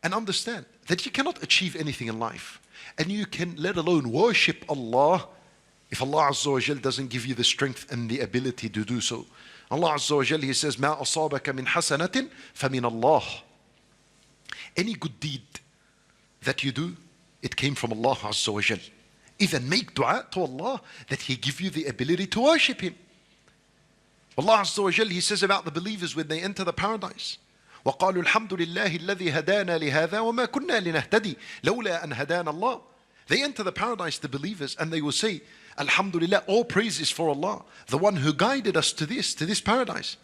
and understand that you cannot achieve anything in life. And you can, let alone worship Allah, if Allah Azza wa Jal doesn't give you the strength and the ability to do so. Allah Azza wa Jal, He says, مَا أَصَابَكَ مِنْ حَسَنَةٍ فَمِنَ اللَّهِ. Any good deed that you do, it came from Allah Azza wa Jal. Even make dua to Allah that He give you the ability to worship Him. Allah Azza wa Jal, He says about the believers when they enter the paradise, وَقَالُوا الْحَمْدُ لِلَّهِ الَّذِي هَدَانَا لِهَذَا وَمَا كُنَّا لِنَهْتَدِي لَوْلَا أَنْ هَدَانَ اللَّهِ. They enter the paradise, the believers, and they will say, Alhamdulillah, all praise is for Allah, the one who guided us to this paradise.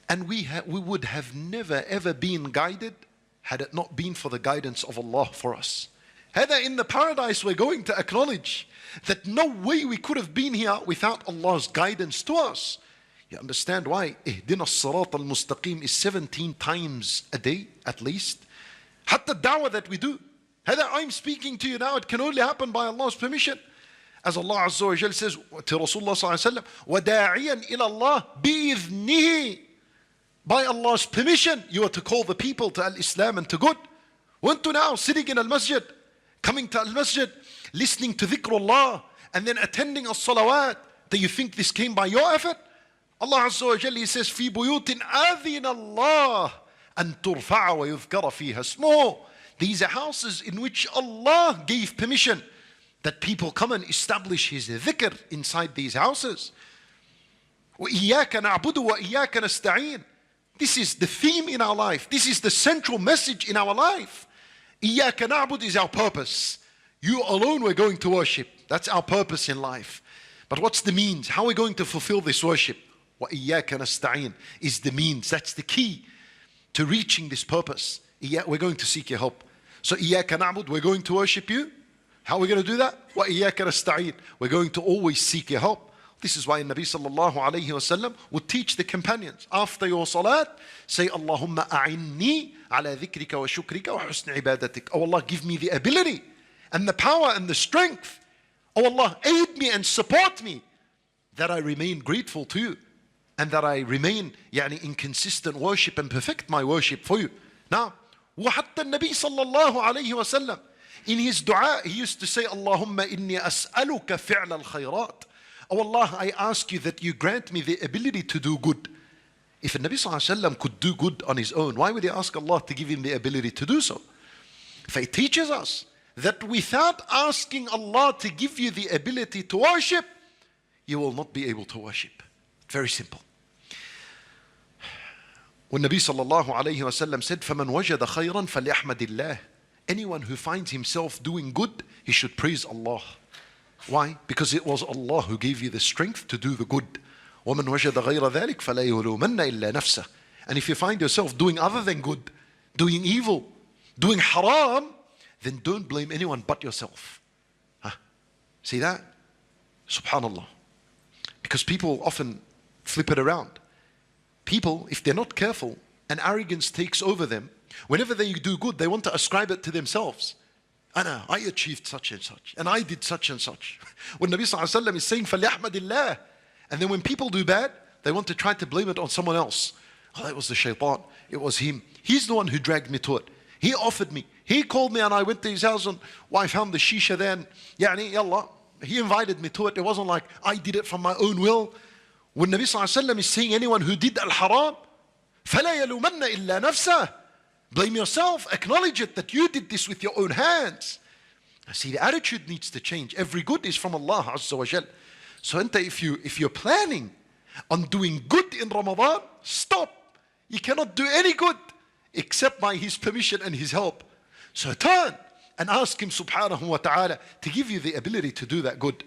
And we would have never ever been guided had it not been for the guidance of Allah for us. Heather, in the paradise, we're going to acknowledge that no way we could have been here without Allah's guidance to us. You understand why Ihdina as-sirat al-mustaqim is 17 times a day at least. Hatta da'wah that we do. Heather, I'm speaking to you now, it can only happen by Allah's permission. As Allah Azza wa Jal says to Rasulullah sallallahu alaihi wasallam, وَدَاعِيًا إِلَى اللَّهِ بِإِذْنِهِ. By Allah's permission, you are to call the people to al-Islam and to good. Weren't you now sitting in al-masjid, coming to al-masjid, listening to dhikrullah, and then attending as-salawat? Do you think this came by your effort? Allah Azza wa Jalla, He says, في بيوت أذن الله أن ترفع ويذكر فيها اسمه. These are houses in which Allah gave permission that people come and establish His dhikr inside these houses. وإياك نعبد وإياك نستعين. This is the theme in our life. This is the central message in our life. إياك نعبد is our purpose. You alone we're going to worship. That's our purpose in life. But what's the means? How are we going to fulfill this worship? وَإِيَّاكَ نَسْتَعِينَ is the means. That's the key to reaching this purpose. We're going to seek your help. So إِيَّاكَ نَعْبُدُ, we're going to worship you. How are we going to do that? وَإِيَّاكَ نَسْتَعِينَ, we're going to always seek your help. This is why Nabi sallallahu alayhi wa sallam would teach the companions, after your salat, say, Allahumma a'inni ala dhikrika wa shukrika wa husni ibadatik. Oh Allah, give me the ability and the power and the strength. Oh Allah, aid me and support me that I remain grateful to you and that I remain in consistent worship and perfect my worship for you. Now, وحتى النبي صلى الله عليه وسلم, in his dua, he used to say, Allahumma inni as'aluka fi'la al-khayrat. Oh Allah, I ask you that you grant me the ability to do good. If the Nabi sallallahu alayhi wa sallam could do good on his own, why would he ask Allah to give him the ability to do so? If it teaches us that without asking Allah to give you the ability to worship, you will not be able to worship. Very simple. When Nabi sallallahu alayhi wa sallam said, فَمَنْ وَجَدَ خَيْرًا فَلْيَحْمَدِ اللَّهِ. Anyone who finds himself doing good, he should praise Allah. Why? Because it was Allah who gave you the strength to do the good. وَمَنْ وَجَدَ غَيْرَ ذَلِكَ فَلَا يُلُومَنَّ إِلَّا نَفْسَهُ. And if you find yourself doing other than good, doing evil, doing haram, then don't blame anyone but yourself. See that? Subhanallah. Because people often flip it around. People, if they're not careful and arrogance takes over them, whenever they do good, they want to ascribe it to themselves. I achieved such and such, and I did such and such. When Nabi sallallahu alayhi wa sallam is saying, فَلْيَحْمَدِ اللَّهِ, and then when people do bad, they want to try to blame it on someone else. Oh, that was the shaitan. It was him. He's the one who dragged me to it. He offered me. He called me and I went to his house and I found the shisha there. And yallah, he invited me to it. It wasn't like I did it from my own will. When Nabi sallallahu alayhi wa sallam is saying anyone who did al-haram, فَلَا يَلُومَنَّ إِلَّا نَفْسَهُ. Blame yourself. Acknowledge it that you did this with your own hands. See, the attitude needs to change. Every good is from Allah Azza wa Jal. So if you're planning on doing good in Ramadan, stop. You cannot do any good except by His permission and His help. So turn and ask Him subhanahu wa ta'ala to give you the ability to do that good.